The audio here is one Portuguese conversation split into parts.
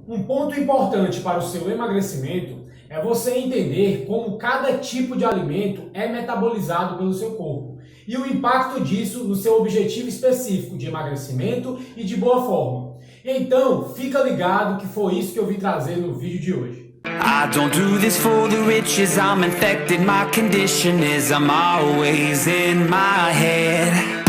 Um ponto importante para o seu emagrecimento é você entender como cada tipo de alimento é metabolizado pelo seu corpo e o impacto disso no seu objetivo específico de emagrecimento e de boa forma. Então, fica ligado que foi isso que eu vim trazer no vídeo de hoje. I don't do this for the riches, I'm infected, my condition is I'm always in my head.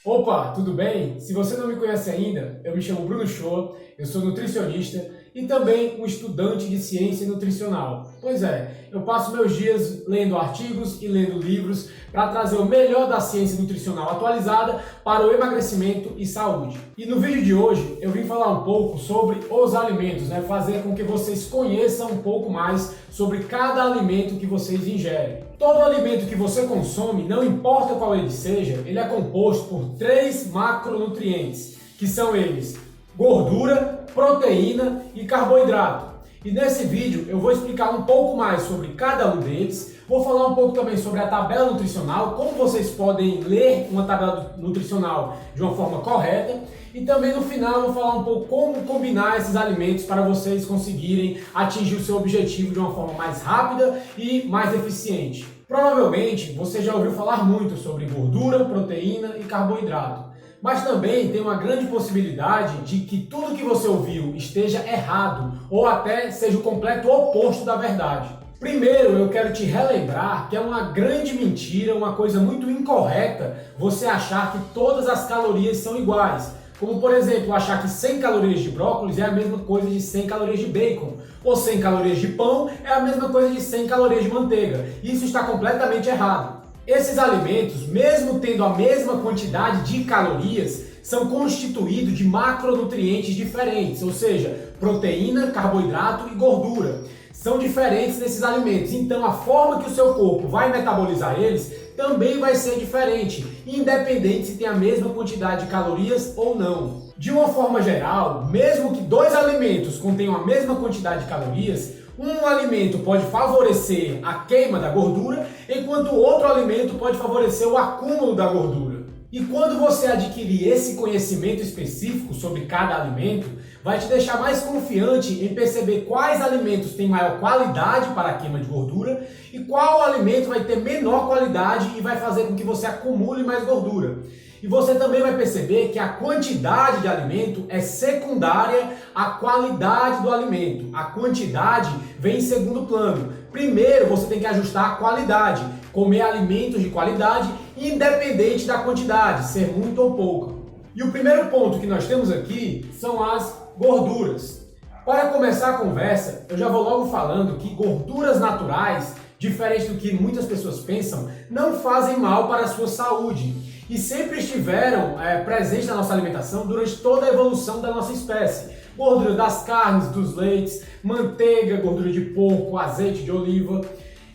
Opa, tudo bem? Se você não me conhece ainda, eu me chamo Bruno Shoa, eu sou nutricionista e também um estudante de ciência nutricional. Pois é, eu passo meus dias lendo artigos e lendo livros para trazer o melhor da ciência nutricional atualizada para o emagrecimento e saúde. E no vídeo de hoje eu vim falar um pouco sobre os alimentos, fazer com que vocês conheçam um pouco mais sobre cada alimento que vocês ingerem. Todo alimento que você consome, não importa qual ele seja, ele é composto por 3 macronutrientes, que são eles: gordura, proteína e carboidrato. E nesse vídeo eu vou explicar um pouco mais sobre cada um deles, vou falar um pouco também sobre a tabela nutricional, como vocês podem ler uma tabela nutricional de uma forma correta, e também no final eu vou falar um pouco como combinar esses alimentos para vocês conseguirem atingir o seu objetivo de uma forma mais rápida e mais eficiente. Provavelmente você já ouviu falar muito sobre gordura, proteína e carboidrato. Mas também tem uma grande possibilidade de que tudo que você ouviu esteja errado ou até seja o completo oposto da verdade. Primeiro, eu quero te relembrar que é uma grande mentira, uma coisa muito incorreta você achar que todas as calorias são iguais. Como, por exemplo, achar que 100 calorias de brócolis é a mesma coisa de 100 calorias de bacon, ou 100 calorias de pão é a mesma coisa de 100 calorias de manteiga. Isso está completamente errado. Esses alimentos, mesmo tendo a mesma quantidade de calorias, são constituídos de macronutrientes diferentes, ou seja, proteína, carboidrato e gordura. São diferentes nesses alimentos, então a forma que o seu corpo vai metabolizar eles também vai ser diferente, independente se tem a mesma quantidade de calorias ou não. De uma forma geral, mesmo que 2 alimentos contenham a mesma quantidade de calorias, um alimento pode favorecer a queima da gordura, enquanto o outro alimento pode favorecer o acúmulo da gordura. E quando você adquirir esse conhecimento específico sobre cada alimento, vai te deixar mais confiante em perceber quais alimentos têm maior qualidade para a queima de gordura e qual alimento vai ter menor qualidade e vai fazer com que você acumule mais gordura. E você também vai perceber que a quantidade de alimento é secundária à qualidade do alimento. A quantidade vem em segundo plano. Primeiro, você tem que ajustar a qualidade. Comer alimentos de qualidade, independente da quantidade, ser muito ou pouca. E o primeiro ponto que nós temos aqui são as gorduras. Para começar a conversa, eu já vou logo falando que gorduras naturais, diferente do que muitas pessoas pensam, não fazem mal para a sua saúde e sempre estiveram presentes na nossa alimentação durante toda a evolução da nossa espécie. Gordura das carnes, dos leites, manteiga, gordura de porco, azeite de oliva.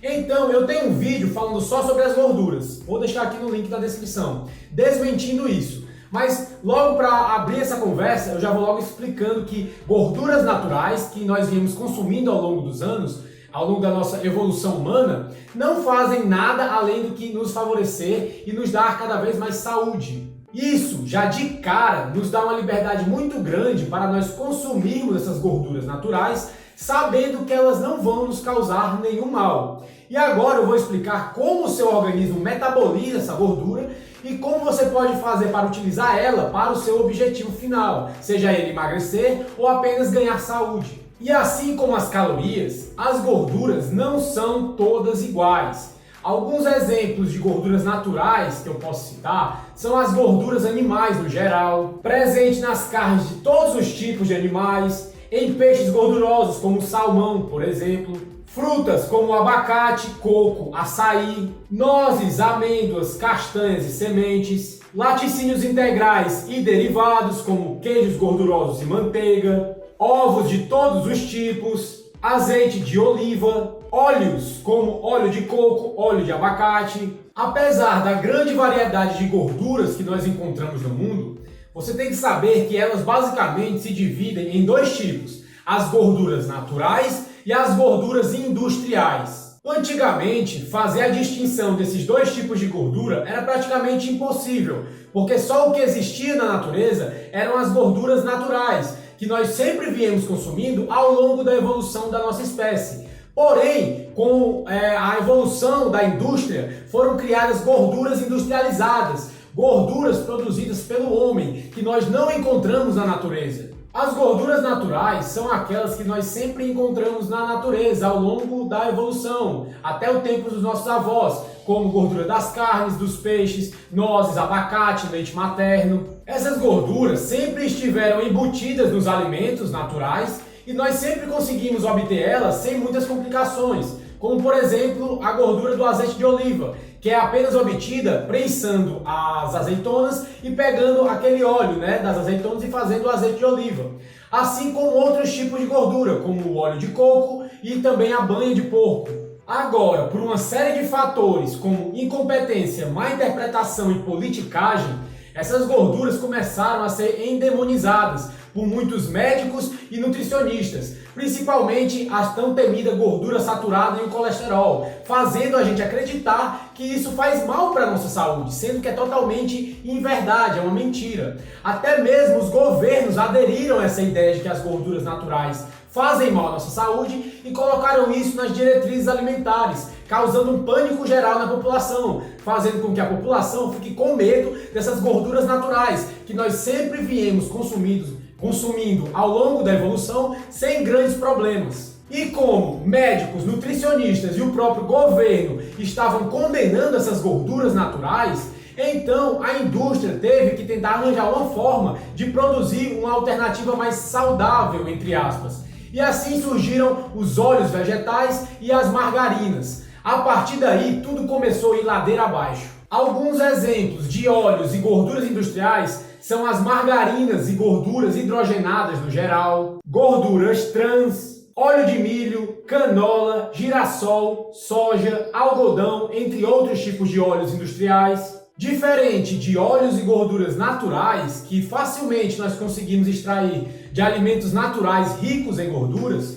Então, eu tenho um vídeo falando só sobre as gorduras. Vou deixar aqui no link da descrição, desmentindo isso. Mas logo para abrir essa conversa, eu já vou logo explicando que gorduras naturais que nós viemos consumindo ao longo dos anos, ao longo da nossa evolução humana, não fazem nada além do que nos favorecer e nos dar cada vez mais saúde. Isso, já de cara, nos dá uma liberdade muito grande para nós consumirmos essas gorduras naturais, sabendo que elas não vão nos causar nenhum mal. E agora eu vou explicar como o seu organismo metaboliza essa gordura e como você pode fazer para utilizar ela para o seu objetivo final, seja ele emagrecer ou apenas ganhar saúde. E assim como as calorias, as gorduras não são todas iguais. Alguns exemplos de gorduras naturais que eu posso citar são as gorduras animais no geral, presente nas carnes de todos os tipos de animais, em peixes gordurosos como o salmão, por exemplo, frutas como abacate, coco, açaí, nozes, amêndoas, castanhas e sementes, laticínios integrais e derivados como queijos gordurosos e manteiga, ovos de todos os tipos, azeite de oliva, óleos como óleo de coco, óleo de abacate. Apesar da grande variedade de gorduras que nós encontramos no mundo, você tem que saber que elas basicamente se dividem em 2 tipos: as gorduras naturais e as gorduras industriais. Antigamente, fazer a distinção desses 2 tipos de gordura era praticamente impossível, porque só o que existia na natureza eram as gorduras naturais, que nós sempre viemos consumindo ao longo da evolução da nossa espécie. Porém, com a evolução da indústria, foram criadas gorduras industrializadas, gorduras produzidas pelo homem, que nós não encontramos na natureza. As gorduras naturais são aquelas que nós sempre encontramos na natureza ao longo da evolução, até o tempo dos nossos avós, como gordura das carnes, dos peixes, nozes, abacate, leite materno. Essas gorduras sempre estiveram embutidas nos alimentos naturais e nós sempre conseguimos obter elas sem muitas complicações, como por exemplo a gordura do azeite de oliva, que é apenas obtida prensando as azeitonas e pegando aquele óleo, das azeitonas e fazendo o azeite de oliva. Assim como outros tipos de gordura, como o óleo de coco e também a banha de porco. Agora, por uma série de fatores como incompetência, má interpretação e politicagem, essas gorduras começaram a ser endemonizadas por muitos médicos e nutricionistas, principalmente a tão temida gordura saturada e o colesterol, fazendo a gente acreditar que isso faz mal para a nossa saúde, sendo que é totalmente inverdade, é uma mentira. Até mesmo os governos aderiram a essa ideia de que as gorduras naturais fazem mal à nossa saúde e colocaram isso nas diretrizes alimentares, causando um pânico geral na população, fazendo com que a população fique com medo dessas gorduras naturais, que nós sempre viemos consumindo ao longo da evolução sem grandes problemas. E como médicos, nutricionistas e o próprio governo estavam condenando essas gorduras naturais, então a indústria teve que tentar arranjar uma forma de produzir uma alternativa mais saudável, entre aspas. E assim surgiram os óleos vegetais e as margarinas. A partir daí, tudo começou a ir ladeira abaixo. Alguns exemplos de óleos e gorduras industriais são as margarinas e gorduras hidrogenadas no geral, gorduras trans, óleo de milho, canola, girassol, soja, algodão, entre outros tipos de óleos industriais. Diferente de óleos e gorduras naturais, que facilmente nós conseguimos extrair de alimentos naturais ricos em gorduras,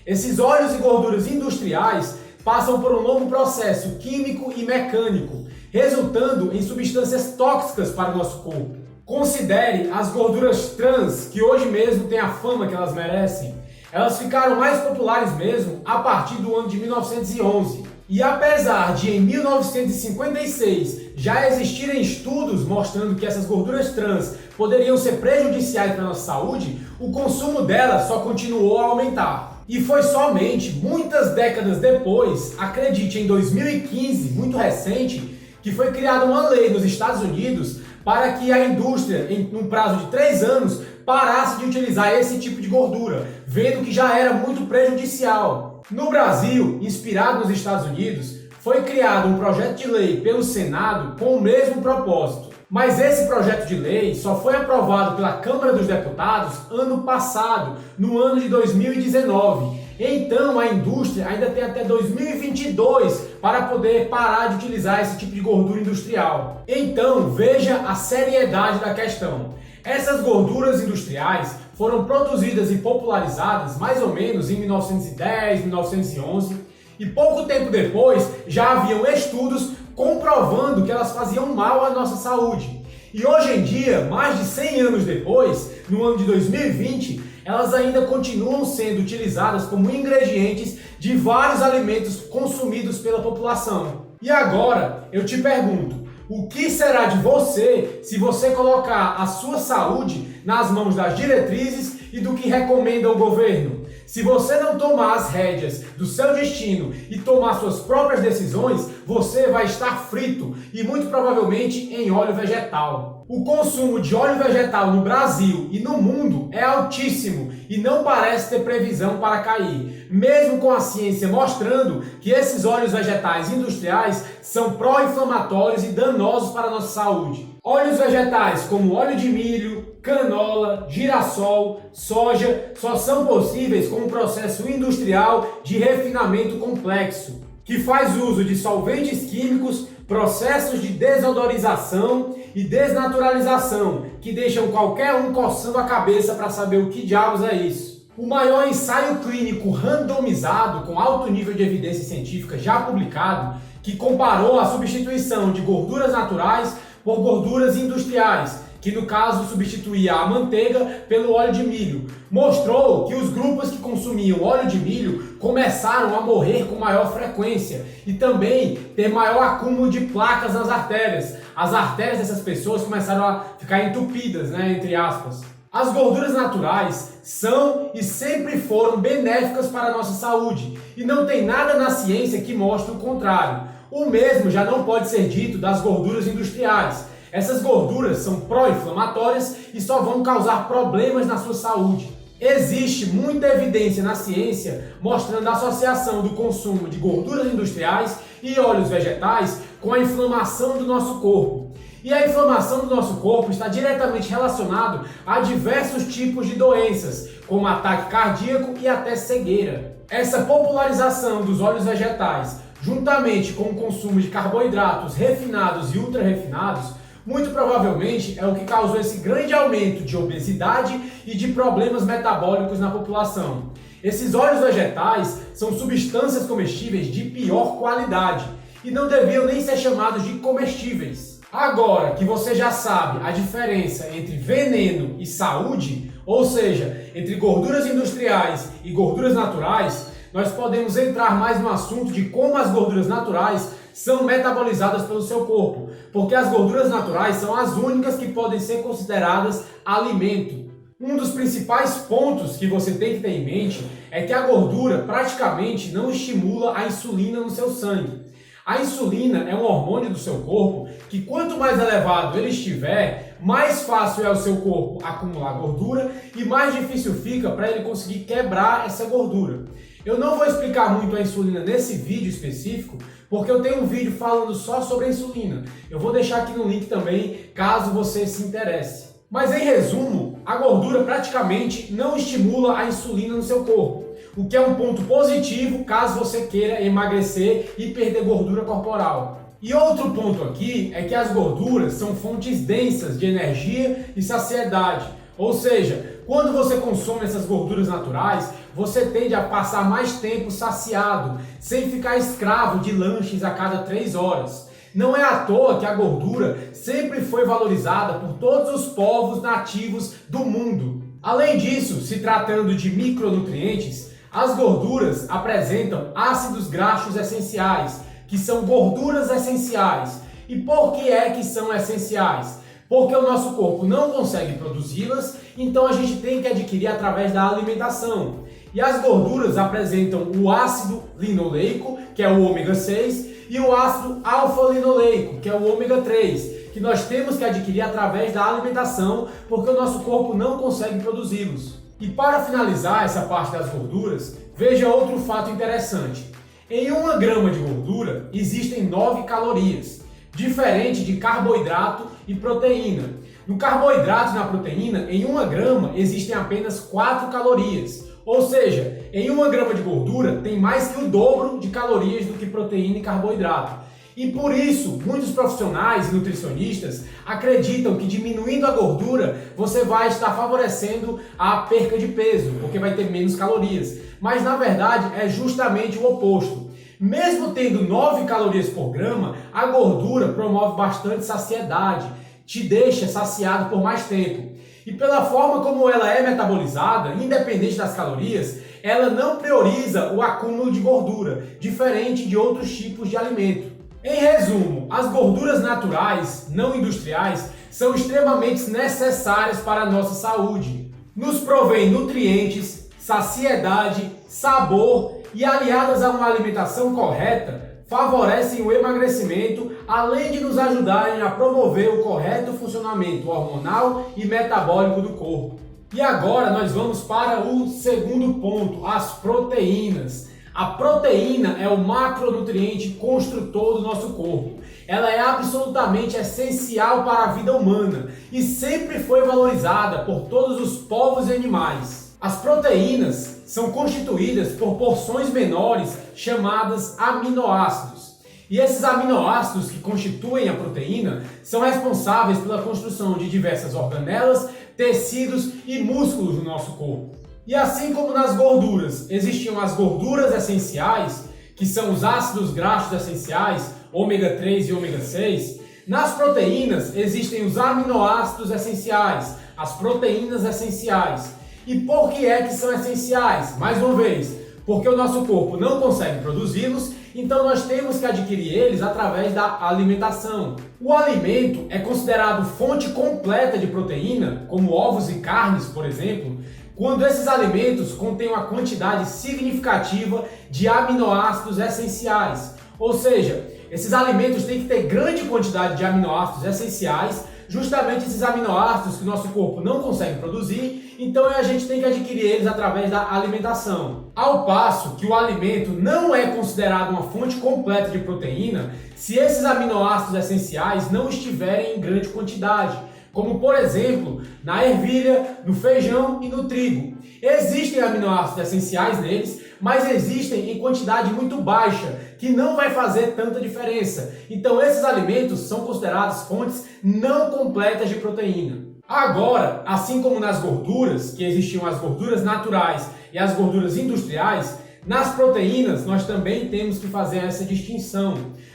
esses óleos e gorduras industriais passam por um longo processo químico e mecânico, resultando em substâncias tóxicas para o nosso corpo. Considere as gorduras trans, que hoje mesmo têm a fama que elas merecem. Elas ficaram mais populares mesmo a partir do ano de 1911. E apesar de em 1956 já existirem estudos mostrando que essas gorduras trans poderiam ser prejudiciais para a nossa saúde, o consumo delas só continuou a aumentar. E foi somente muitas décadas depois, acredite, em 2015, muito recente, que foi criada uma lei nos Estados Unidos para que a indústria, em um prazo de 3 anos, parasse de utilizar esse tipo de gordura, vendo que já era muito prejudicial. No Brasil, inspirado nos Estados Unidos, foi criado um projeto de lei pelo Senado com o mesmo propósito. Mas esse projeto de lei só foi aprovado pela Câmara dos Deputados ano passado, no ano de 2019. Então a indústria ainda tem até 2022 para poder parar de utilizar esse tipo de gordura industrial. Então veja a seriedade da questão. Essas gorduras industriais foram produzidas e popularizadas mais ou menos em 1910, 1911 e pouco tempo depois já haviam estudos comprovando que elas faziam mal à nossa saúde. E hoje em dia, mais de 100 anos depois, no ano de 2020, elas ainda continuam sendo utilizadas como ingredientes de vários alimentos consumidos pela população. E agora, eu te pergunto, o que será de você se você colocar a sua saúde nas mãos das diretrizes e do que recomenda o governo? Se você não tomar as rédeas do seu destino e tomar suas próprias decisões, você vai estar frito e muito provavelmente em óleo vegetal. O consumo de óleo vegetal no Brasil e no mundo é altíssimo e não parece ter previsão para cair, mesmo com a ciência mostrando que esses óleos vegetais industriais são pró-inflamatórios e danosos para a nossa saúde. Óleos vegetais como óleo de milho, canola, girassol, soja só são possíveis com um processo industrial de refinamento complexo, que faz uso de solventes químicos, processos de desodorização e desnaturalização, que deixam qualquer um coçando a cabeça para saber o que diabos é isso. O maior ensaio clínico randomizado com alto nível de evidência científica já publicado, que comparou a substituição de gorduras naturais por gorduras industriais, que no caso substituía a manteiga pelo óleo de milho, mostrou que os grupos que consumiam óleo de milho começaram a morrer com maior frequência e também ter maior acúmulo de placas nas artérias. As artérias dessas pessoas começaram a ficar entupidas, entre aspas. As gorduras naturais são e sempre foram benéficas para a nossa saúde e não tem nada na ciência que mostre o contrário. O mesmo já não pode ser dito das gorduras industriais. Essas gorduras são pró-inflamatórias e só vão causar problemas na sua saúde. Existe muita evidência na ciência mostrando a associação do consumo de gorduras industriais e óleos vegetais com a inflamação do nosso corpo. E a inflamação do nosso corpo está diretamente relacionado a diversos tipos de doenças, como ataque cardíaco e até cegueira. Essa popularização dos óleos vegetais, juntamente com o consumo de carboidratos refinados e ultra-refinados, muito provavelmente é o que causou esse grande aumento de obesidade e de problemas metabólicos na população. Esses óleos vegetais são substâncias comestíveis de pior qualidade e não deviam nem ser chamados de comestíveis. Agora que você já sabe a diferença entre veneno e saúde, ou seja, entre gorduras industriais e gorduras naturais, nós podemos entrar mais no assunto de como as gorduras naturais são metabolizadas pelo seu corpo, porque as gorduras naturais são as únicas que podem ser consideradas alimento. Um dos principais pontos que você tem que ter em mente é que a gordura praticamente não estimula a insulina no seu sangue. A insulina é um hormônio do seu corpo que quanto mais elevado ele estiver, mais fácil é o seu corpo acumular gordura e mais difícil fica para ele conseguir quebrar essa gordura. Eu não vou explicar muito a insulina nesse vídeo específico, porque eu tenho um vídeo falando só sobre a insulina. Eu vou deixar aqui no link também, caso você se interesse. Mas em resumo, a gordura praticamente não estimula a insulina no seu corpo, o que é um ponto positivo caso você queira emagrecer e perder gordura corporal. E outro ponto aqui é que as gorduras são fontes densas de energia e saciedade, ou seja, quando você consome essas gorduras naturais, você tende a passar mais tempo saciado, sem ficar escravo de lanches a cada 3 horas. Não é à toa que a gordura sempre foi valorizada por todos os povos nativos do mundo. Além disso, se tratando de micronutrientes, as gorduras apresentam ácidos graxos essenciais, que são gorduras essenciais. E por que é que são essenciais? Porque o nosso corpo não consegue produzi-las, então a gente tem que adquirir através da alimentação. E as gorduras apresentam o ácido linoleico, que é o ômega 6, e o ácido alfa-linoleico, que é o ômega 3, que nós temos que adquirir através da alimentação, porque o nosso corpo não consegue produzi-los. E para finalizar essa parte das gorduras, veja outro fato interessante. Em 1 grama de gordura existem 9 calorias, diferente de carboidrato e proteína. No carboidrato e na proteína, em 1 grama existem apenas 4 calorias. Ou seja, em 1 grama de gordura tem mais que o dobro de calorias do que proteína e carboidrato. E por isso, muitos profissionais e nutricionistas acreditam que diminuindo a gordura, você vai estar favorecendo a perca de peso, porque vai ter menos calorias. Mas na verdade é justamente o oposto. Mesmo tendo 9 calorias por grama, a gordura promove bastante saciedade, te deixa saciado por mais tempo. E pela forma como ela é metabolizada, independente das calorias, ela não prioriza o acúmulo de gordura, diferente de outros tipos de alimento. Em resumo, as gorduras naturais, não industriais, são extremamente necessárias para a nossa saúde. Nos provém nutrientes, saciedade, sabor e, aliadas a uma alimentação correta, favorecem o emagrecimento, além de nos ajudarem a promover o correto funcionamento hormonal e metabólico do corpo. E agora nós vamos para o segundo ponto, as proteínas. A proteína é o macronutriente construtor do nosso corpo. Ela é absolutamente essencial para a vida humana e sempre foi valorizada por todos os povos e animais. As proteínas são constituídas por porções menores chamadas aminoácidos. E esses aminoácidos que constituem a proteína são responsáveis pela construção de diversas organelas, tecidos e músculos do nosso corpo. E assim como nas gorduras existiam as gorduras essenciais, que são os ácidos graxos essenciais, ômega 3 e ômega 6, nas proteínas existem os aminoácidos essenciais, as proteínas essenciais. E por que é que são essenciais? Mais uma vez, porque o nosso corpo não consegue produzi-los, então nós temos que adquirir eles através da alimentação. O alimento é considerado fonte completa de proteína, como ovos e carnes, por exemplo, quando esses alimentos contêm uma quantidade significativa de aminoácidos essenciais. Ou seja, esses alimentos têm que ter grande quantidade de aminoácidos essenciais, justamente esses aminoácidos que o nosso corpo não consegue produzir, então a gente tem que adquirir eles através da alimentação. Ao passo que o alimento não é considerado uma fonte completa de proteína se esses aminoácidos essenciais não estiverem em grande quantidade, como por exemplo na ervilha, no feijão e no trigo. Existem aminoácidos essenciais neles, mas existem em quantidade muito baixa, que não vai fazer tanta diferença. Então esses alimentos são considerados fontes não completas de proteína. Agora, assim como nas gorduras, que existiam as gorduras naturais e as gorduras industriais, nas proteínas nós também temos que fazer essa distinção.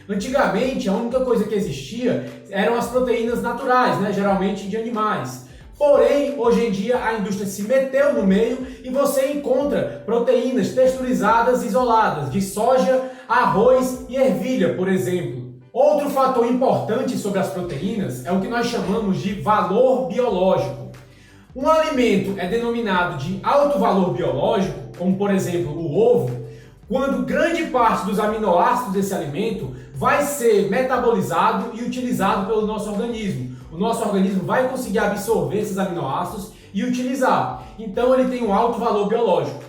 Antigamente, a única coisa que existia eram as proteínas naturais, geralmente de animais. Porém, hoje em dia a indústria se meteu no meio e você encontra proteínas texturizadas isoladas, de soja, arroz e ervilha, por exemplo. Outro fator importante sobre as proteínas é o que nós chamamos de valor biológico. Um alimento é denominado de alto valor biológico, como por exemplo o ovo, quando grande parte dos aminoácidos desse alimento vai ser metabolizado e utilizado pelo nosso organismo. O nosso organismo vai conseguir absorver esses aminoácidos e utilizar. Então ele tem um alto valor biológico.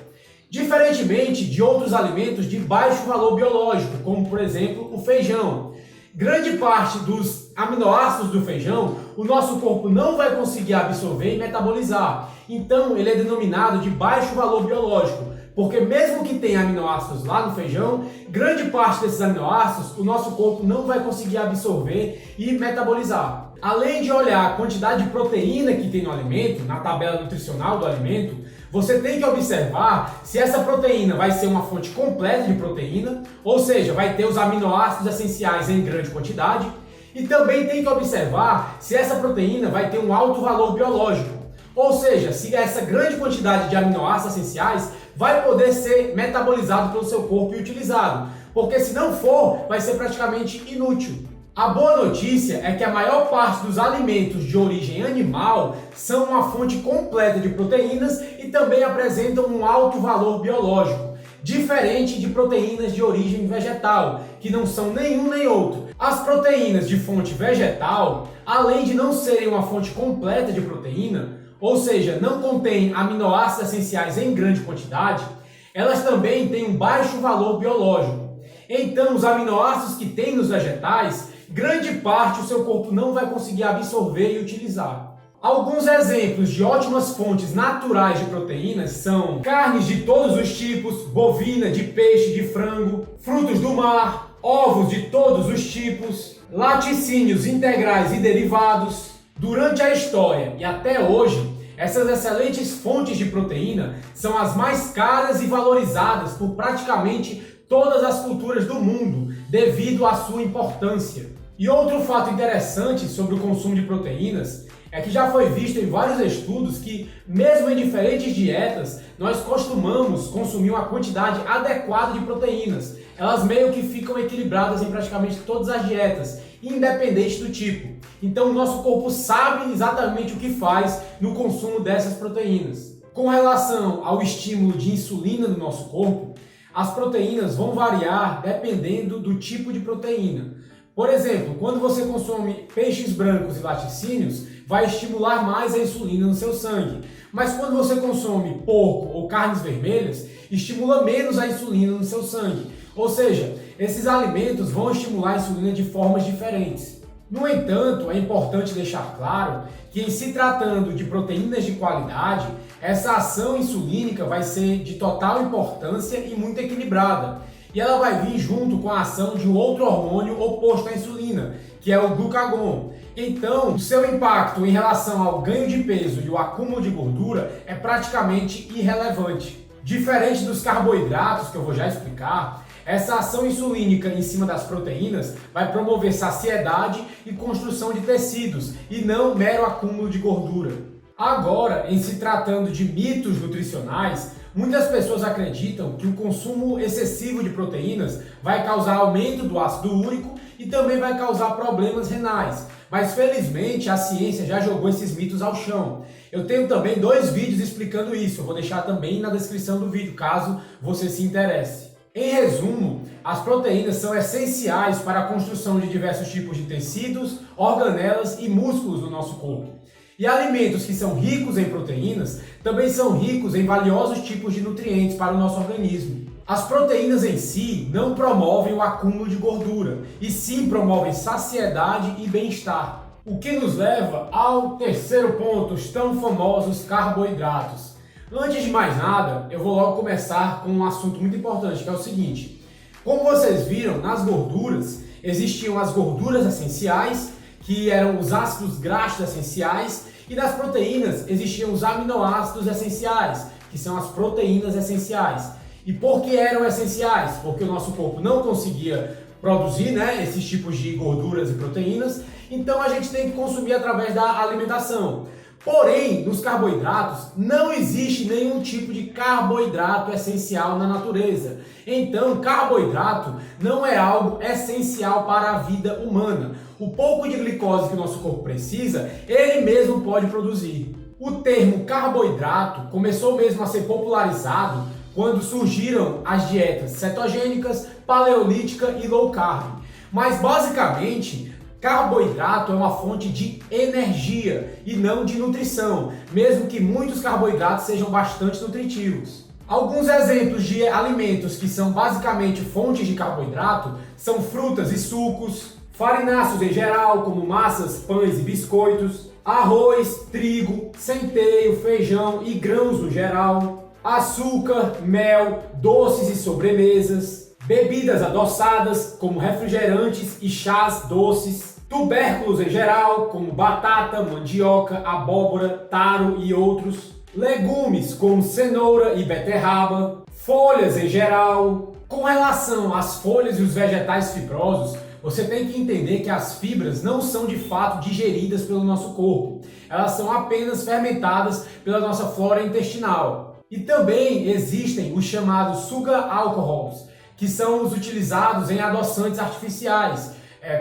Diferentemente de outros alimentos de baixo valor biológico, como por exemplo o feijão. Grande parte dos aminoácidos do feijão, o nosso corpo não vai conseguir absorver e metabolizar. Então ele é denominado de baixo valor biológico. Porque mesmo que tenha aminoácidos lá no feijão, grande parte desses aminoácidos o nosso corpo não vai conseguir absorver e metabolizar. Além de olhar a quantidade de proteína que tem no alimento, na tabela nutricional do alimento, você tem que observar se essa proteína vai ser uma fonte completa de proteína, ou seja, vai ter os aminoácidos essenciais em grande quantidade, e também tem que observar se essa proteína vai ter um alto valor biológico, ou seja, se essa grande quantidade de aminoácidos essenciais vai poder ser metabolizado pelo seu corpo e utilizado, porque se não for, vai ser praticamente inútil. A boa notícia é que a maior parte dos alimentos de origem animal são uma fonte completa de proteínas e também apresentam um alto valor biológico, diferente de proteínas de origem vegetal, que não são nenhum nem outro. As proteínas de fonte vegetal, além de não serem uma fonte completa de proteína, ou seja, não contêm aminoácidos essenciais em grande quantidade, elas também têm um baixo valor biológico. Então, os aminoácidos que tem nos vegetais, grande parte o seu corpo não vai conseguir absorver e utilizar. Alguns exemplos de ótimas fontes naturais de proteínas são carnes de todos os tipos, bovina, de peixe, de frango, frutos do mar, ovos de todos os tipos, laticínios integrais e derivados. Durante a história e até hoje, essas excelentes fontes de proteína são as mais caras e valorizadas por praticamente todas as culturas do mundo, devido à sua importância. E outro fato interessante sobre o consumo de proteínas é que já foi visto em vários estudos que, mesmo em diferentes dietas, nós costumamos consumir uma quantidade adequada de proteínas. Elas meio que ficam equilibradas em praticamente todas as dietas, independente do tipo. Então o nosso corpo sabe exatamente o que faz no consumo dessas proteínas. Com relação ao estímulo de insulina no nosso corpo, as proteínas vão variar dependendo do tipo de proteína. Por exemplo, quando você consome peixes brancos e laticínios, vai estimular mais a insulina no seu sangue. Mas quando você consome porco ou carnes vermelhas, estimula menos a insulina no seu sangue. Ou seja, esses alimentos vão estimular a insulina de formas diferentes. No entanto, é importante deixar claro que, em se tratando de proteínas de qualidade, essa ação insulínica vai ser de total importância e muito equilibrada. E ela vai vir junto com a ação de um outro hormônio oposto à insulina, que é o glucagon. Então, o seu impacto em relação ao ganho de peso e o acúmulo de gordura é praticamente irrelevante. Diferente dos carboidratos, que eu vou já explicar, essa ação insulínica em cima das proteínas vai promover saciedade e construção de tecidos, e não mero acúmulo de gordura. Agora, em se tratando de mitos nutricionais, muitas pessoas acreditam que o consumo excessivo de proteínas vai causar aumento do ácido úrico e também vai causar problemas renais. Mas felizmente a ciência já jogou esses mitos ao chão. Eu tenho também 2 vídeos explicando isso, eu vou deixar também na descrição do vídeo, caso você se interesse. Em resumo, as proteínas são essenciais para a construção de diversos tipos de tecidos, organelas e músculos no nosso corpo. E alimentos que são ricos em proteínas também são ricos em valiosos tipos de nutrientes para o nosso organismo. As proteínas em si não promovem o acúmulo de gordura, e sim promovem saciedade e bem-estar. O que nos leva ao terceiro ponto, os tão famosos carboidratos. Antes de mais nada, eu vou logo começar com um assunto muito importante, que é o seguinte. Como vocês viram, nas gorduras existiam as gorduras essenciais, que eram os ácidos graxos essenciais, e nas proteínas existiam os aminoácidos essenciais, que são as proteínas essenciais. E por que eram essenciais? Porque o nosso corpo não conseguia produzir, esses tipos de gorduras e proteínas, então a gente tem que consumir através da alimentação. Porém, nos carboidratos não existe nenhum tipo de carboidrato essencial na natureza. Então, carboidrato não é algo essencial para a vida humana. O pouco de glicose que o nosso corpo precisa, ele mesmo pode produzir. O termo carboidrato começou mesmo a ser popularizado quando surgiram as dietas cetogênicas, paleolítica e low carb. Mas basicamente, carboidrato é uma fonte de energia e não de nutrição, mesmo que muitos carboidratos sejam bastante nutritivos. Alguns exemplos de alimentos que são basicamente fontes de carboidrato são frutas e sucos, farináceos em geral, como massas, pães e biscoitos, arroz, trigo, centeio, feijão e grãos no geral, açúcar, mel, doces e sobremesas, bebidas adoçadas, como refrigerantes e chás doces, tubérculos em geral, como batata, mandioca, abóbora, taro e outros, legumes como cenoura e beterraba, folhas em geral. Com relação às folhas e os vegetais fibrosos, você tem que entender que as fibras não são de fato digeridas pelo nosso corpo, elas são apenas fermentadas pela nossa flora intestinal. E também existem os chamados sugar alcohols, que são os utilizados em adoçantes artificiais,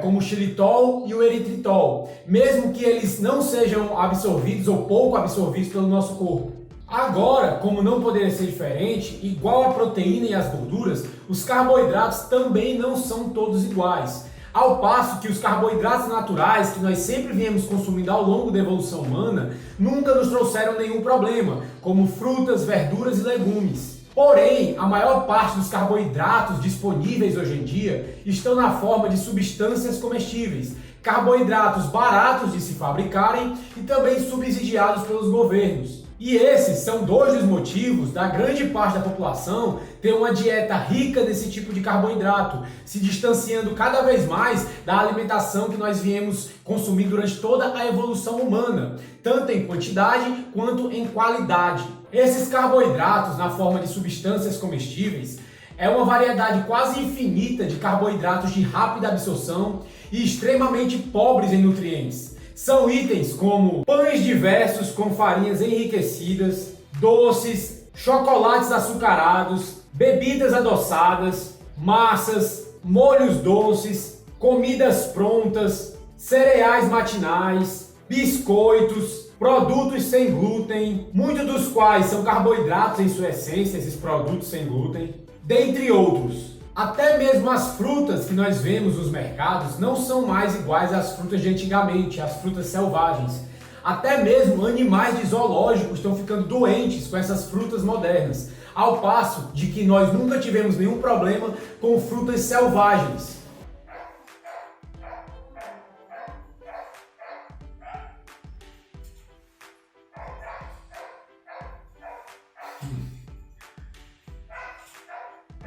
como o xilitol e o eritritol, mesmo que eles não sejam absorvidos ou pouco absorvidos pelo nosso corpo. Agora, como não poderia ser diferente, igual a proteína e as gorduras, os carboidratos também não são todos iguais. Ao passo que os carboidratos naturais, que nós sempre viemos consumindo ao longo da evolução humana, nunca nos trouxeram nenhum problema, como frutas, verduras e legumes. Porém, a maior parte dos carboidratos disponíveis hoje em dia estão na forma de substâncias comestíveis, carboidratos baratos de se fabricarem e também subsidiados pelos governos. E esses são 2 dos motivos da grande parte da população ter uma dieta rica desse tipo de carboidrato, se distanciando cada vez mais da alimentação que nós viemos consumir durante toda a evolução humana, tanto em quantidade quanto em qualidade. Esses carboidratos, na forma de substâncias comestíveis, é uma variedade quase infinita de carboidratos de rápida absorção e extremamente pobres em nutrientes. São itens como pães diversos com farinhas enriquecidas, doces, chocolates açucarados, bebidas adoçadas, massas, molhos doces, comidas prontas, cereais matinais, biscoitos, produtos sem glúten, muitos dos quais são carboidratos em sua essência, esses produtos sem glúten, dentre outros. Até mesmo as frutas que nós vemos nos mercados não são mais iguais às frutas de antigamente, as frutas selvagens. Até mesmo animais de zoológicos estão ficando doentes com essas frutas modernas, ao passo de que nós nunca tivemos nenhum problema com frutas selvagens.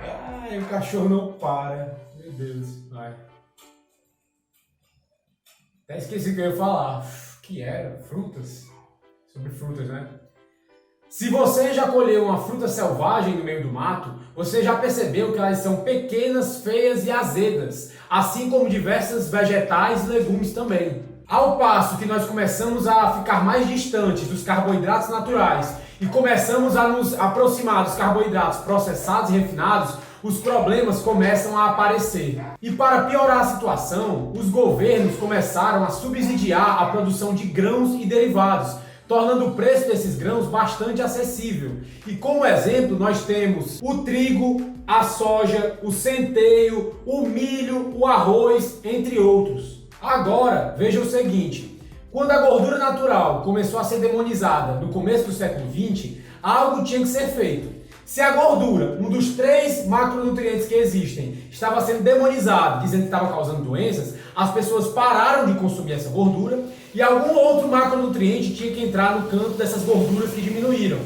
Ai, o cachorro não para. Meu Deus, vai. Até esqueci o que eu ia falar. Que era? Frutas? Sobre frutas, né? Se você já colheu uma fruta selvagem no meio do mato, você já percebeu que elas são pequenas, feias e azedas, assim como diversas vegetais e legumes também. Ao passo que nós começamos a ficar mais distantes dos carboidratos naturais e começamos a nos aproximar dos carboidratos processados e refinados, os problemas começam a aparecer. E para piorar a situação, os governos começaram a subsidiar a produção de grãos e derivados, tornando o preço desses grãos bastante acessível. E como exemplo, nós temos o trigo, a soja, o centeio, o milho, o arroz, entre outros. Agora, veja o seguinte, quando a gordura natural começou a ser demonizada no começo do século XX, algo tinha que ser feito. Se a gordura, um dos 3 macronutrientes que existem, estava sendo demonizado, dizendo que estava causando doenças, as pessoas pararam de consumir essa gordura e algum outro macronutriente tinha que entrar no campo dessas gorduras que diminuíram.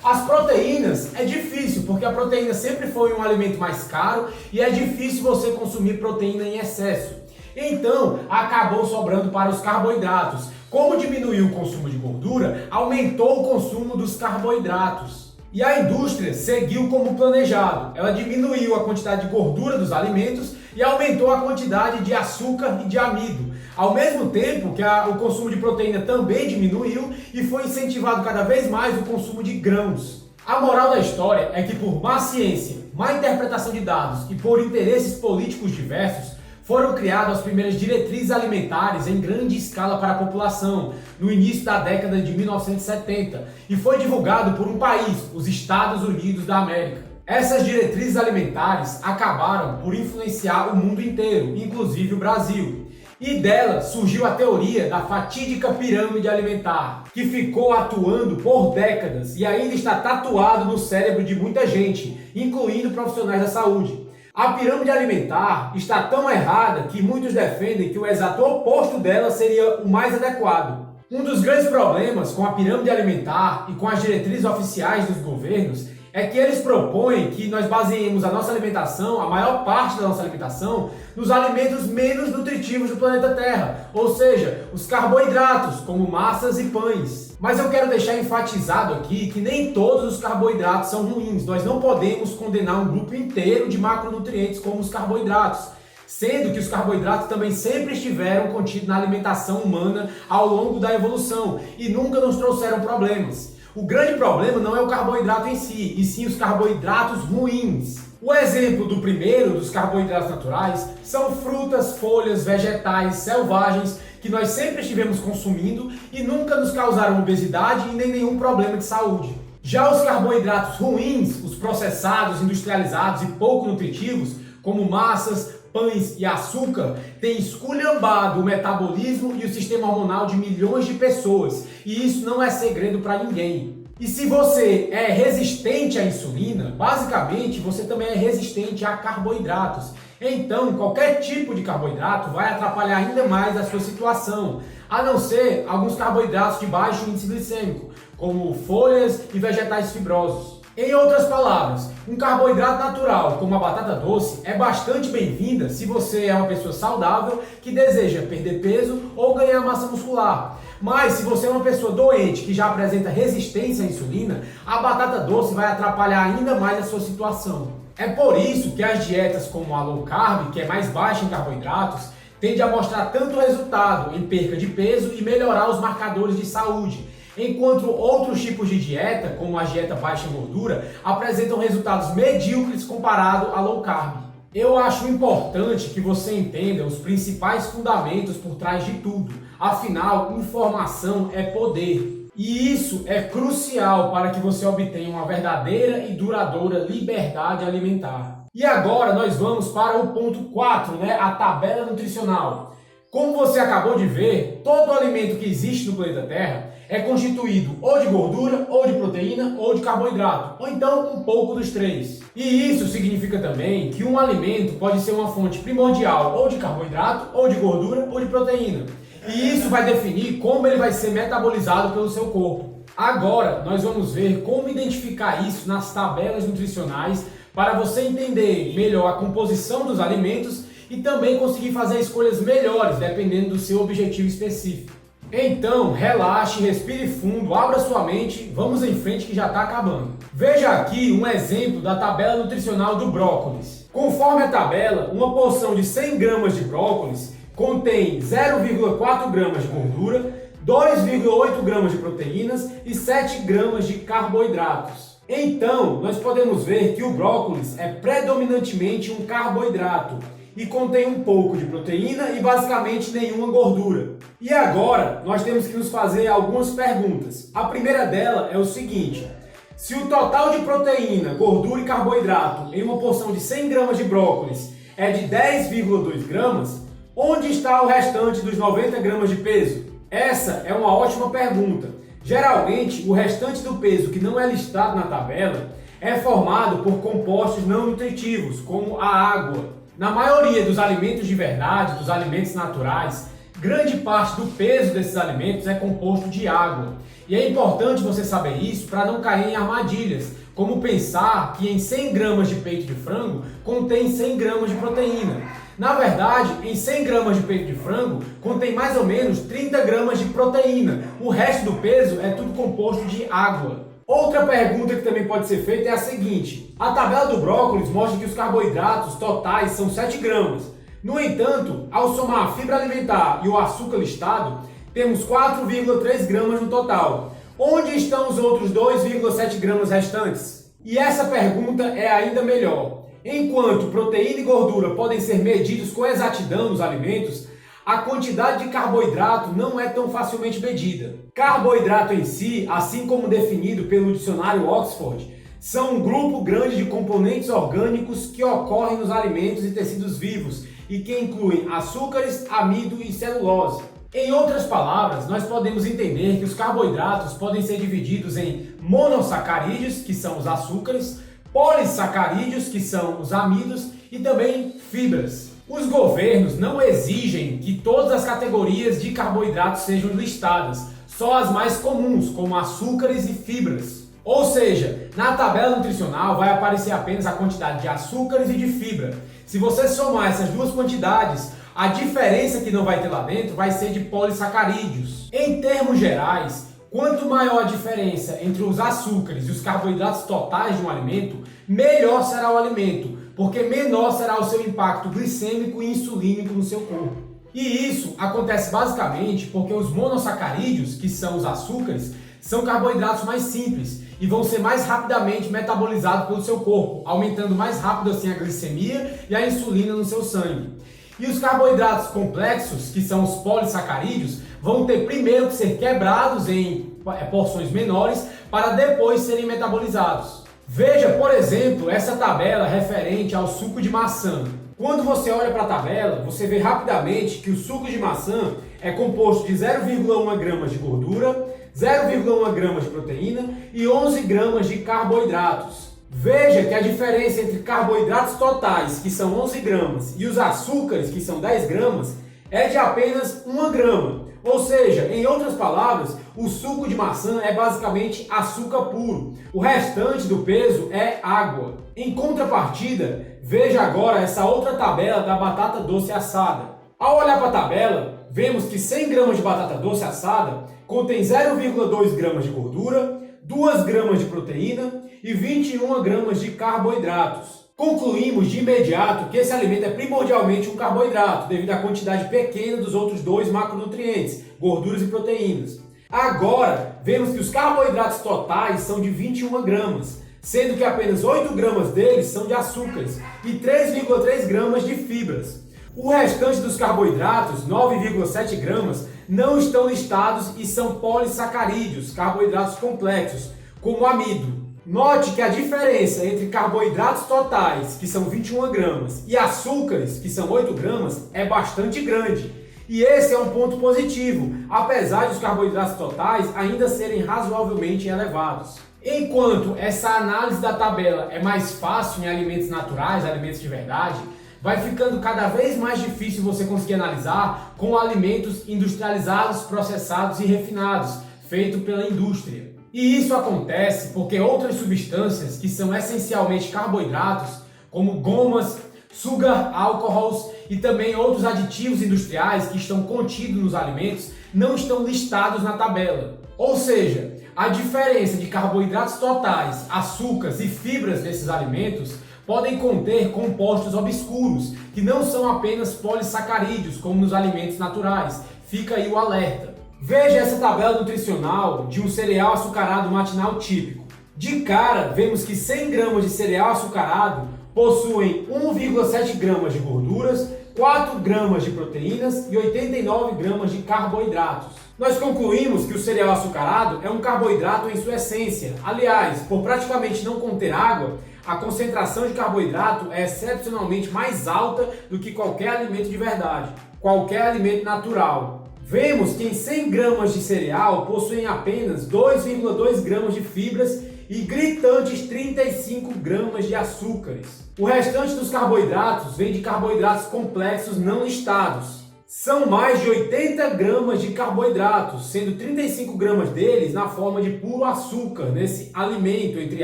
As proteínas é difícil, porque a proteína sempre foi um alimento mais caro e é difícil você consumir proteína em excesso. Então, acabou sobrando para os carboidratos. Como diminuiu o consumo de gordura, aumentou o consumo dos carboidratos. E a indústria seguiu como planejado. Ela diminuiu a quantidade de gordura dos alimentos e aumentou a quantidade de açúcar e de amido. Ao mesmo tempo que o consumo de proteína também diminuiu e foi incentivado cada vez mais o consumo de grãos. A moral da história é que por má ciência, má interpretação de dados e por interesses políticos diversos, foram criadas as primeiras diretrizes alimentares em grande escala para a população, no início da década de 1970, e foi divulgado por um país, os Estados Unidos da América. Essas diretrizes alimentares acabaram por influenciar o mundo inteiro, inclusive o Brasil. E dela surgiu a teoria da fatídica pirâmide alimentar, que ficou atuando por décadas e ainda está tatuado no cérebro de muita gente, incluindo profissionais da saúde. A pirâmide alimentar está tão errada que muitos defendem que o exato oposto dela seria o mais adequado. Um dos grandes problemas com a pirâmide alimentar e com as diretrizes oficiais dos governos é que eles propõem que nós baseemos a nossa alimentação, a maior parte da nossa alimentação, nos alimentos menos nutritivos do planeta Terra, ou seja, os carboidratos, como massas e pães. Mas eu quero deixar enfatizado aqui que nem todos os carboidratos são ruins. Nós não podemos condenar um grupo inteiro de macronutrientes como os carboidratos, sendo que os carboidratos também sempre estiveram contidos na alimentação humana ao longo da evolução e nunca nos trouxeram problemas. O grande problema não é o carboidrato em si, e sim os carboidratos ruins. O exemplo do primeiro, dos carboidratos naturais, são frutas, folhas, vegetais, selvagens, que nós sempre estivemos consumindo e nunca nos causaram obesidade e nem nenhum problema de saúde. Já os carboidratos ruins, os processados, industrializados e pouco nutritivos, como massas, pães e açúcar, têm esculhambado o metabolismo e o sistema hormonal de milhões de pessoas, e isso não é segredo para ninguém. E se você é resistente à insulina, basicamente você também é resistente a carboidratos. Então, qualquer tipo de carboidrato vai atrapalhar ainda mais a sua situação, a não ser alguns carboidratos de baixo índice glicêmico, como folhas e vegetais fibrosos. Em outras palavras, um carboidrato natural, como a batata doce, é bastante bem-vinda se você é uma pessoa saudável que deseja perder peso ou ganhar massa muscular. Mas se você é uma pessoa doente que já apresenta resistência à insulina, a batata doce vai atrapalhar ainda mais a sua situação. É por isso que as dietas como a low carb, que é mais baixa em carboidratos, tende a mostrar tanto resultado em perca de peso e melhorar os marcadores de saúde, enquanto outros tipos de dieta, como a dieta baixa em gordura, apresentam resultados medíocres comparado à low carb. Eu acho importante que você entenda os principais fundamentos por trás de tudo. Afinal, informação é poder. E isso é crucial para que você obtenha uma verdadeira e duradoura liberdade alimentar. E agora nós vamos para o ponto 4, a tabela nutricional. Como você acabou de ver, todo alimento que existe no planeta Terra é constituído ou de gordura, ou de proteína, ou de carboidrato, ou então um pouco dos três. E isso significa também que um alimento pode ser uma fonte primordial ou de carboidrato, ou de gordura, ou de proteína. E isso vai definir como ele vai ser metabolizado pelo seu corpo. Agora, nós vamos ver como identificar isso nas tabelas nutricionais para você entender melhor a composição dos alimentos e também conseguir fazer escolhas melhores, dependendo do seu objetivo específico. Então, relaxe, respire fundo, abra sua mente, vamos em frente que já está acabando. Veja aqui um exemplo da tabela nutricional do brócolis. Conforme a tabela, uma porção de 100 gramas de brócolis contém 0,4 gramas de gordura, 2,8 gramas de proteínas e 7 gramas de carboidratos. Então, nós podemos ver que o brócolis é predominantemente um carboidrato e contém um pouco de proteína e basicamente nenhuma gordura. E agora, nós temos que nos fazer algumas perguntas. A primeira dela é o seguinte: se o total de proteína, gordura e carboidrato em uma porção de 100 gramas de brócolis é de 10,2 gramas, onde está o restante dos 90 gramas de peso? Essa é uma ótima pergunta. Geralmente, o restante do peso que não é listado na tabela é formado por compostos não nutritivos, como a água. Na maioria dos alimentos de verdade, dos alimentos naturais, grande parte do peso desses alimentos é composto de água. E é importante você saber isso para não cair em armadilhas, como pensar que em 100 gramas de peito de frango contém 100 gramas de proteína. Na verdade, em 100 gramas de peito de frango contém mais ou menos 30 gramas de proteína. O resto do peso é tudo composto de água. Outra pergunta que também pode ser feita é a seguinte: a tabela do brócolis mostra que os carboidratos totais são 7 gramas. No entanto, ao somar a fibra alimentar e o açúcar listado, temos 4,3 gramas no total. Onde estão os outros 2,7 gramas restantes? E essa pergunta é ainda melhor. Enquanto proteína e gordura podem ser medidos com exatidão nos alimentos, a quantidade de carboidrato não é tão facilmente medida. Carboidrato em si, assim como definido pelo dicionário Oxford, são um grupo grande de componentes orgânicos que ocorrem nos alimentos e tecidos vivos e que incluem açúcares, amido e celulose. Em outras palavras, nós podemos entender que os carboidratos podem ser divididos em monossacarídeos, que são os açúcares, polissacarídeos, que são os amidos, e também fibras. Os governos não exigem que todas as categorias de carboidratos sejam listadas, só as mais comuns, como açúcares e fibras. Ou seja, na tabela nutricional vai aparecer apenas a quantidade de açúcares e de fibra. Se você somar essas duas quantidades, a diferença que não vai ter lá dentro vai ser de polissacarídeos. Em termos gerais, quanto maior a diferença entre os açúcares e os carboidratos totais de um alimento, melhor será o alimento, porque menor será o seu impacto glicêmico e insulínico no seu corpo. E isso acontece basicamente porque os monossacarídeos, que são os açúcares, são carboidratos mais simples e vão ser mais rapidamente metabolizados pelo seu corpo, aumentando mais rápido assim a glicemia e a insulina no seu sangue. E os carboidratos complexos, que são os polissacarídeos, vão ter primeiro que ser quebrados em porções menores para depois serem metabolizados. Veja, por exemplo, essa tabela referente ao suco de maçã. Quando você olha para a tabela, você vê rapidamente que o suco de maçã é composto de 0,1 gramas de gordura, 0,1 gramas de proteína e 11 gramas de carboidratos. Veja que a diferença entre carboidratos totais, que são 11 gramas, e os açúcares, que são 10 gramas, é de apenas 1 grama. Ou seja, em outras palavras, o suco de maçã é basicamente açúcar puro. O restante do peso é água. Em contrapartida, veja agora essa outra tabela da batata doce assada. Ao olhar para a tabela, vemos que 100 gramas de batata doce assada contém 0,2 gramas de gordura, 2 gramas de proteína e 21 gramas de carboidratos. Concluímos de imediato que esse alimento é primordialmente um carboidrato, devido à quantidade pequena dos outros dois macronutrientes, gorduras e proteínas. Agora, vemos que os carboidratos totais são de 21 gramas, sendo que apenas 8 gramas deles são de açúcares e 3,3 gramas de fibras. O restante dos carboidratos, 9,7 gramas, não estão listados e são polissacarídeos, carboidratos complexos, como amido. Note que a diferença entre carboidratos totais, que são 21 gramas, e açúcares, que são 8 gramas, é bastante grande. E esse é um ponto positivo, apesar de os carboidratos totais ainda serem razoavelmente elevados. Enquanto essa análise da tabela é mais fácil em alimentos naturais, alimentos de verdade, vai ficando cada vez mais difícil você conseguir analisar com alimentos industrializados, processados e refinados, feitos pela indústria. E isso acontece porque outras substâncias que são essencialmente carboidratos, como gomas, sugar alcohols e também outros aditivos industriais que estão contidos nos alimentos, não estão listados na tabela. Ou seja, a diferença de carboidratos totais, açúcares e fibras desses alimentos podem conter compostos obscuros, que não são apenas polissacarídeos, como nos alimentos naturais. Fica aí o alerta. Veja essa tabela nutricional de um cereal açucarado matinal típico. De cara, vemos que 100 gramas de cereal açucarado possuem 1,7 gramas de gorduras, 4 gramas de proteínas e 89 gramas de carboidratos. Nós concluímos que o cereal açucarado é um carboidrato em sua essência. Aliás, por praticamente não conter água, a concentração de carboidrato é excepcionalmente mais alta do que qualquer alimento de verdade, qualquer alimento natural. Vemos que em 100 gramas de cereal possuem apenas 2,2 gramas de fibras e gritantes 35 gramas de açúcares. O restante dos carboidratos vem de carboidratos complexos não listados. São mais de 80 gramas de carboidratos, sendo 35 gramas deles na forma de puro açúcar, nesse alimento, entre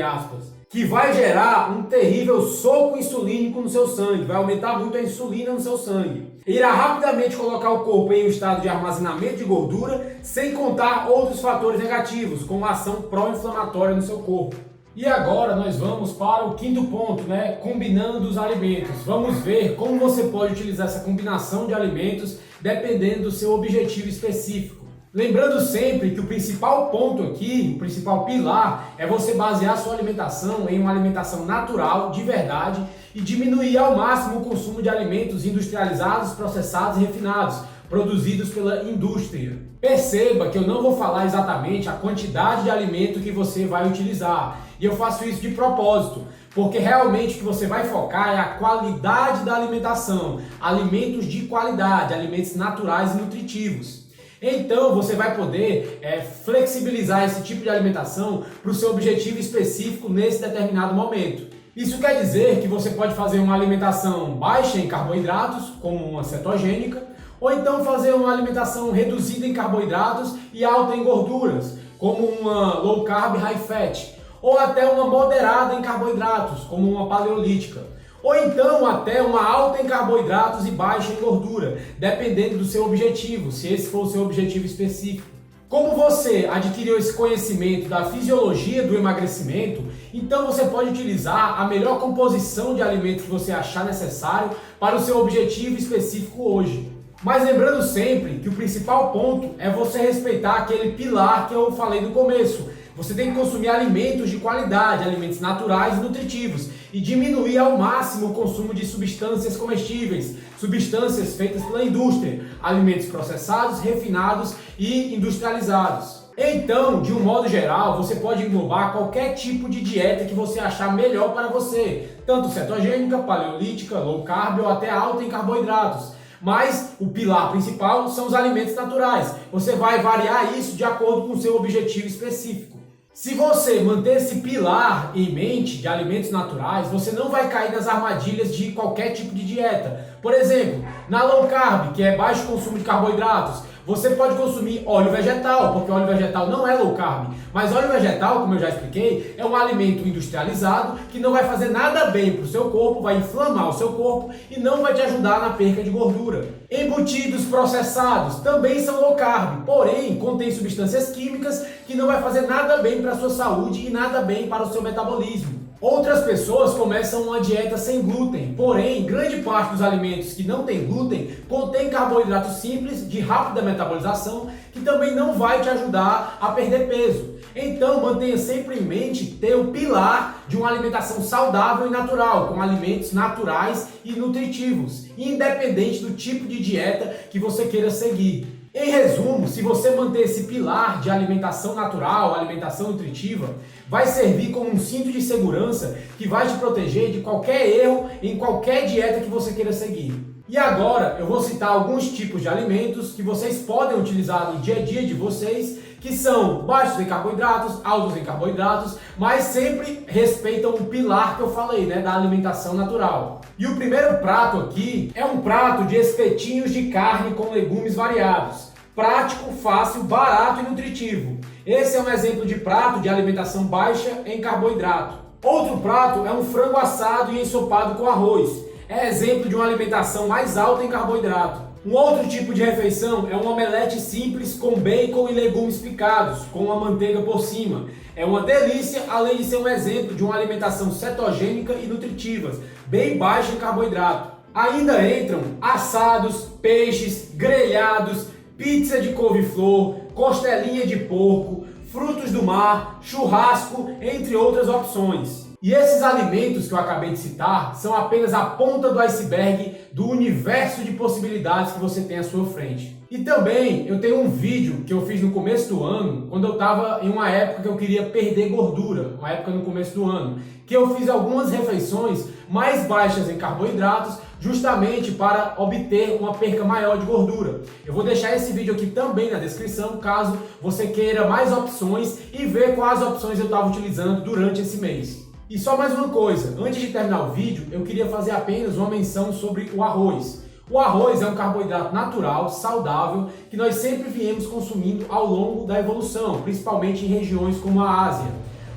aspas, que vai gerar um terrível soco insulínico no seu sangue, vai aumentar muito a insulina no seu sangue. Irá rapidamente colocar o corpo em um estado de armazenamento de gordura, sem contar outros fatores negativos, como a ação pró-inflamatória no seu corpo. E agora nós vamos para o quinto ponto, combinando os alimentos. Vamos ver como você pode utilizar essa combinação de alimentos dependendo do seu objetivo específico. Lembrando sempre que o principal ponto aqui, o principal pilar, é você basear sua alimentação em uma alimentação natural, de verdade, e diminuir ao máximo o consumo de alimentos industrializados, processados e refinados, produzidos pela indústria. Perceba que eu não vou falar exatamente a quantidade de alimento que você vai utilizar, e eu faço isso de propósito, porque realmente o que você vai focar é a qualidade da alimentação, alimentos de qualidade, alimentos naturais e nutritivos. Então você vai poder flexibilizar esse tipo de alimentação para o seu objetivo específico nesse determinado momento. Isso quer dizer que você pode fazer uma alimentação baixa em carboidratos, como uma cetogênica, ou então fazer uma alimentação reduzida em carboidratos e alta em gorduras, como uma low carb high fat, ou até uma moderada em carboidratos, como uma paleolítica. Ou então até uma alta em carboidratos e baixa em gordura, dependendo do seu objetivo, se esse for o seu objetivo específico. Como você adquiriu esse conhecimento da fisiologia do emagrecimento, então você pode utilizar a melhor composição de alimentos que você achar necessário para o seu objetivo específico hoje. Mas lembrando sempre que o principal ponto é você respeitar aquele pilar que eu falei no começo. Você tem que consumir alimentos de qualidade, alimentos naturais e nutritivos, e diminuir ao máximo o consumo de substâncias comestíveis, substâncias feitas pela indústria, alimentos processados, refinados e industrializados. Então, de um modo geral, você pode englobar qualquer tipo de dieta que você achar melhor para você, tanto cetogênica, paleolítica, low carb ou até alta em carboidratos. Mas o pilar principal são os alimentos naturais. Você vai variar isso de acordo com o seu objetivo específico. Se você manter esse pilar em mente de alimentos naturais, você não vai cair nas armadilhas de qualquer tipo de dieta. Por exemplo, na low carb, que é baixo consumo de carboidratos, você pode consumir óleo vegetal, porque óleo vegetal não é low carb. Mas óleo vegetal, como eu já expliquei, é um alimento industrializado que não vai fazer nada bem para o seu corpo, vai inflamar o seu corpo e não vai te ajudar na perca de gordura. Embutidos processados também são low carb, porém contém substâncias químicas que não vai fazer nada bem para a sua saúde e nada bem para o seu metabolismo. Outras pessoas começam uma dieta sem glúten, porém, grande parte dos alimentos que não tem glúten contém carboidratos simples, de rápida metabolização, que também não vai te ajudar a perder peso. Então, mantenha sempre em mente ter o pilar de uma alimentação saudável e natural, com alimentos naturais e nutritivos, independente do tipo de dieta que você queira seguir. Em resumo, se você manter esse pilar de alimentação natural, alimentação nutritiva, vai servir como um cinto de segurança que vai te proteger de qualquer erro em qualquer dieta que você queira seguir. E agora eu vou citar alguns tipos de alimentos que vocês podem utilizar no dia a dia de vocês, que são baixos em carboidratos, altos em carboidratos, mas sempre respeitam o pilar que eu falei, da alimentação natural. E o primeiro prato aqui é um prato de espetinhos de carne com legumes variados. Prático, fácil, barato e nutritivo. Esse é um exemplo de prato de alimentação baixa em carboidrato. Outro prato é um frango assado e ensopado com arroz. É exemplo de uma alimentação mais alta em carboidrato. Um outro tipo de refeição é um omelete simples com bacon e legumes picados, com uma manteiga por cima. É uma delícia, além de ser um exemplo de uma alimentação cetogênica e nutritiva, bem baixa em carboidrato. Ainda entram assados, peixes, grelhados, pizza de couve-flor, costelinha de porco, frutos do mar, churrasco, entre outras opções. E esses alimentos que eu acabei de citar são apenas a ponta do iceberg do universo de possibilidades que você tem à sua frente. E também eu tenho um vídeo que eu fiz no começo do ano, quando eu estava em uma época que eu queria perder gordura, uma época no começo do ano, que eu fiz algumas refeições mais baixas em carboidratos, justamente para obter uma perca maior de gordura. Eu vou deixar esse vídeo aqui também na descrição, caso você queira mais opções e ver quais opções eu estava utilizando durante esse mês. E só mais uma coisa, antes de terminar o vídeo, eu queria fazer apenas uma menção sobre o arroz. O arroz é um carboidrato natural, saudável, que nós sempre viemos consumindo ao longo da evolução, principalmente em regiões como a Ásia.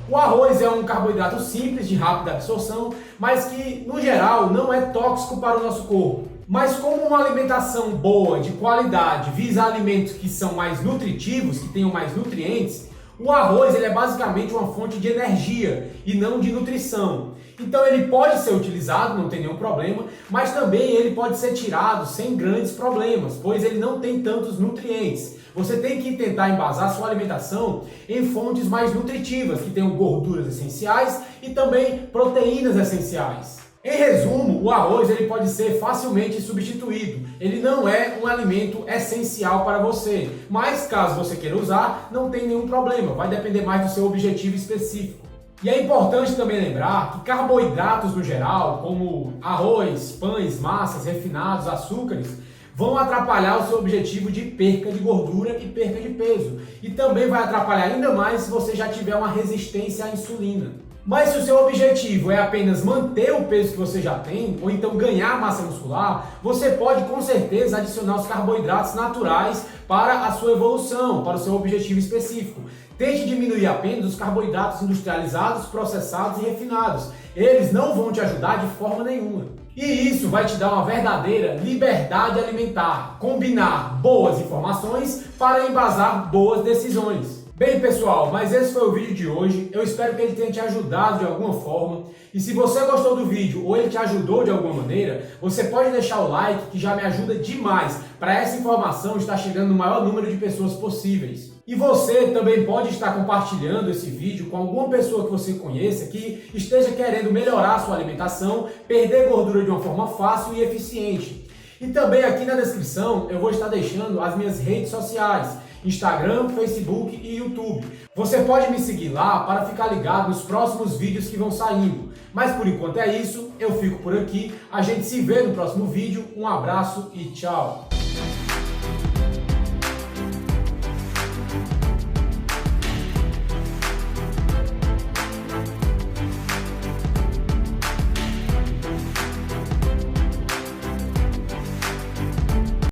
O arroz é um carboidrato simples, de rápida absorção, mas que, no geral, não é tóxico para o nosso corpo. Mas como uma alimentação boa, de qualidade, visa alimentos que são mais nutritivos, que tenham mais nutrientes, o arroz ele é basicamente uma fonte de energia e não de nutrição. Então ele pode ser utilizado, não tem nenhum problema, mas também ele pode ser tirado sem grandes problemas, pois ele não tem tantos nutrientes. Você tem que tentar embasar sua alimentação em fontes mais nutritivas, que tenham gorduras essenciais e também proteínas essenciais. Em resumo, o arroz ele pode ser facilmente substituído. Ele não é um alimento essencial para você, mas caso você queira usar, não tem nenhum problema, vai depender mais do seu objetivo específico. E é importante também lembrar que carboidratos no geral, como arroz, pães, massas, refinados, açúcares, vão atrapalhar o seu objetivo de perca de gordura e perca de peso. E também vai atrapalhar ainda mais se você já tiver uma resistência à insulina. Mas se o seu objetivo é apenas manter o peso que você já tem, ou então ganhar massa muscular, você pode com certeza adicionar os carboidratos naturais para a sua evolução, para o seu objetivo específico. Tente diminuir apenas os carboidratos industrializados, processados e refinados. Eles não vão te ajudar de forma nenhuma. E isso vai te dar uma verdadeira liberdade alimentar, combinar boas informações para embasar boas decisões. Bem pessoal, mas esse foi o vídeo de hoje, eu espero que ele tenha te ajudado de alguma forma, e se você gostou do vídeo ou ele te ajudou de alguma maneira, você pode deixar o like que já me ajuda demais para essa informação estar chegando no maior número de pessoas possíveis. E você também pode estar compartilhando esse vídeo com alguma pessoa que você conheça que esteja querendo melhorar a sua alimentação, perder gordura de uma forma fácil e eficiente. E também aqui na descrição eu vou estar deixando as minhas redes sociais, Instagram, Facebook e YouTube. Você pode me seguir lá para ficar ligado nos próximos vídeos que vão saindo. Mas por enquanto é isso, eu fico por aqui, a gente se vê no próximo vídeo, um abraço e tchau!